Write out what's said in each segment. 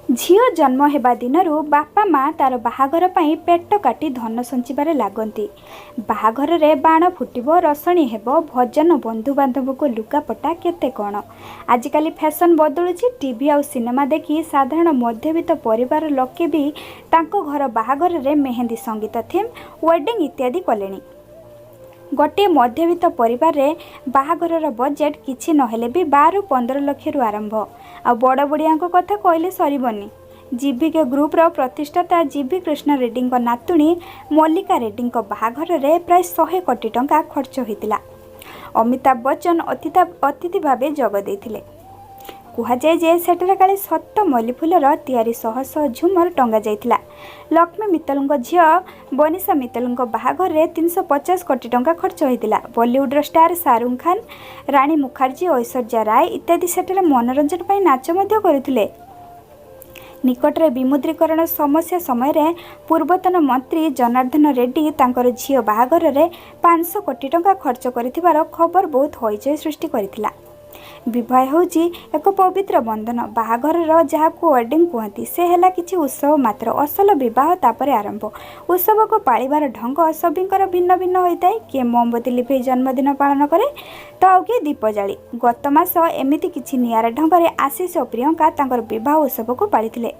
झील जन्म हेबा दिनरू बापा माँ तार बाहाघर पाई पेट काटी धन संचिबारे लागंती। बाहाघर रे बाण फुटिबो, रसणी हेबो, भजन, बंधुबांधव को लुगापटा केते कौन। आजिकाली फैशन बदलुची। टीवी आउ सिनेमा देखी साधारण मध्यवित्त परिवार लोके भी तांको घर बाहाघर रे मेहंदी, संगीत, थीम, वेडिंग इत्यादि कलेनी। गोटे मध्यवित्त परिवार रे बाहाघर बजेट किछि नहेले भी 12 ରୁ 15 लाख रु आरंभ। आ बड़ बड़िया कथा कहले सरीबनी। जीवीके ग्रुप रो प्रतिष्ठाता जीवी कृष्ण रेड्डी नातुणी मल्लिका रेड्डी बाहाघर रे प्राय 100 कोटी टंका खर्च होइतिला। अमिताभ बच्चन अतिथि भावे जोग देइथिले। कुहाଯାଏ जे सेठरे काले सत्त मल्ली फुलर तैयारी शह शह झुमर टंगा जाइथिला। लक्ष्मी मित्तल झियो बनिशा मित्तल बाहाघर रे 350 कोटी टंका खर्च होइतिला। बॉलीवुड स्टार शाहरुख खान, रानी मुखर्जी, ऐश्वर्या राय इत्यादि सेठरे मनोरंजन पाई नाच मध्य करुथिले। निकटरे विमुद्रीकरण समस्या समय रे पूर्वतन मंत्री जनार्दन रेड्डी तांकर झियो बाहाघर रे 500 कोटी टंका खर्च करिथिबार खबर बहुत हईचई सृष्टि करिथिला। विवाह होची एक पवित्र बंधन। बाहाघर जहाँकु वेडिंग कहती से हैला किछि उत्सव मात्र। असल विवाह तापरे आरंभ। उत्सव को पालिबार ढंग सभिंकर भिन्न भिन्न होता है। किए मोमबत्ती लिभे जन्मदिन पालन करे तो आउ किए दीप जाली। गत मास एमिति किछि नियारा ढंगरे आशीष और प्रियंका तांकर विवाह उत्सव को पालिथिले।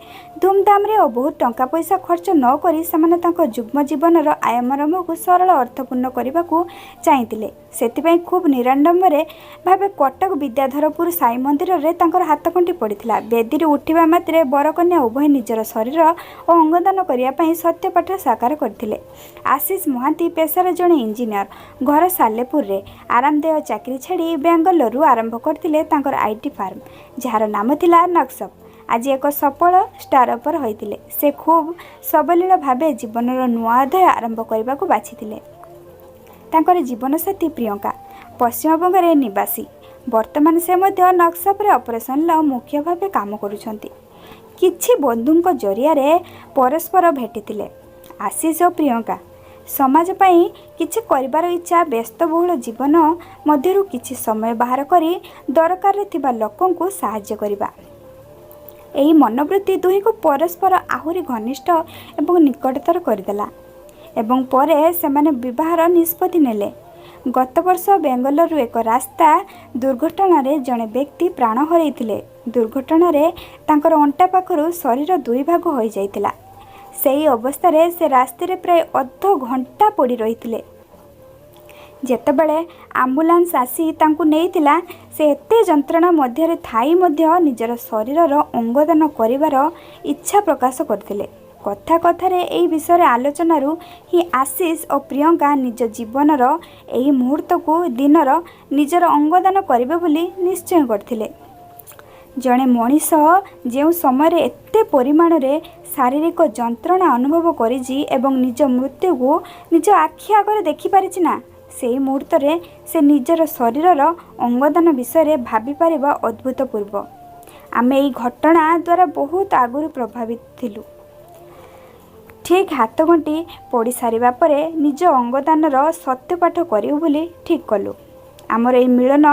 धूमधाम रे और बहुत टंका पैसा खर्च न करी सेमाने तांकर जुग्म जीवनर आयामरम को सरल अर्थपूर्ण करने को चाहिए। सेतिपई खूब निराडंबरे भावे कटक विद्याधरपुर साई मंदिर रे तांकर हाथकंटी पड़िथिला। बेदी उठिबा मात्रे बरकन्या उभय निजर शरीर और अंगदान करिया पई सत्यपाठ साकार करथिले। आशीष महांती पेशार जड़े इंजीनियर। घर सालेपुर रे आरामदेय चाकरी छाड़ी बेंगलुरु आरंभ करथिले तांकर आईटी फार्म, जार नाम थिला नक्सप। आज एक सफल स्टार्टअपर होइतिले। से खूब सबलील भावे जीवनर नुआ अध्याय आरंभ करने को बाछिथिले। तांकर जीवनसाथी प्रियंका पश्चिमबंग रे निवासी। वर्तमान से मध्य नक्सप रे ऑपरेशन मुख्य भावे काम करुछंती। किछि बंधुंक जरिया रे परस्पर भेटिथिले। आशीष और प्रियंका समाज पाई किछि करिबार इच्छा व्यस्तबहुल जीवन मध्यरु किछि समय बाहर करी दरकार थिबा लोकंकु सहाय्य करिबा। एही मनोवृत्ति दुही को परस्पर आहुरी घनिष्ठ एवं निकटतर करदेला एवं परे सेमाने विवाहर निष्पत्ति नेले। गत वर्ष बेंगलुरु एक रास्ता दुर्घटना रे जड़े व्यक्ति प्राण हरैथिले। दुर्घटना रे तांकर अंटा पाखरु शरीर 2 भाग हो जाइतिला। सेही अवस्था रे से रास्ते रे प्राय अध घंटा पड़ी रहिथिले। जेतेबेले आम्बुलांस आसी तांकु नेइतिला से एते जंत्रणा मध्य रे थाई मध्य निजर शरीरर अंगदान करिवार इच्छा प्रकाश करथिले। कथा कथार यही विषय आलोचनारू ही आशीष और प्रियंका निज जीवनर यही मुहूर्त को दिनर निजर अंगदान करिबे बोली निश्चय करथिले। जड़े मनीष जो समय एते परिमाण रे शारीरिक जंत्रणा अनुभव करिछि एवं निज मृत्यु को निज आखि आगे देखि पारिछि ना, सेही मुहूर्त रे से निजर शरीरर अंगदान विषय भाभी पारिबा अद्भुतपूर्व। आमे एही घटना द्वारा बहुत आगुरी प्रभावित थिलु। ठीक हाथ गंटी पड़ सारिबा परे निज अंगदानर सत्यपाठ करिउ बोली ठीक कलु। आमर ए मिलन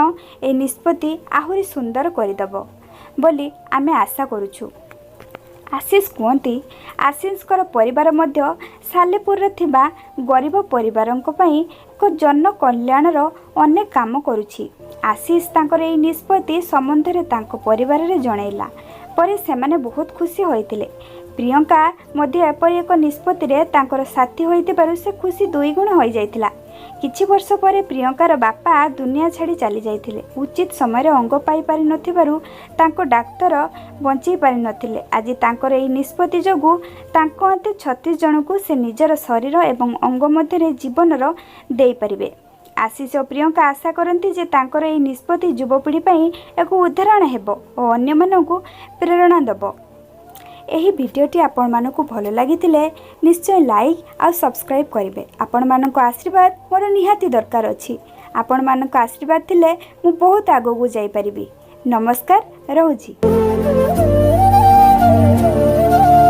ए निष्पत्ति आहुरी सुंदर करदेव बोली आमे आशा करुछु। आशीष कहती आशीषकर परिवार मध्य सालेपुर थिबा गरीब परिवारंक पई एक जन कल्याणर अनेक काम करुछि। आशीष तांकर ए निष्पत्ति संबंध रे तांको परिवार रे जणैला परे सेमाने बहुत खुशी होइतिले। प्रियंका मध्य एपरी एक निष्पत्ति रे तांकर साथी होइतिबारु से खुशी 2 गुण हो जाइतिला। किछि वर्ष परे प्रियंकार बापा दुनिया छाड़ी चली जाइथिले। उचित समय अंग पाई पारि नथिबारु तांको डाक्टर बंचई पारि नथिले। आज तांकर एही निष्पत्ति जोगु तांको अंते 36 जन को से निजर शरीर एवं अंग मध्य रे जीवनर देई परिबे। आशीष और प्रियंका आशा करती जे तांकर एही निष्पत्ति युवपीढ़ी पई एक उदाहरण हेबो और अन्य मानकु प्रेरणा दबो। एही भिडियोटी आपण मानकु भल लागितिले निश्चय लाइक और सब्सक्राइब करिवे। आपण मानक आशीर्वाद मोर निहाती दरकार अछि। आपण मानक आशीर्वाद थिले मु बहुत आगो को जाई परिबी। नमस्कार, रहुछि।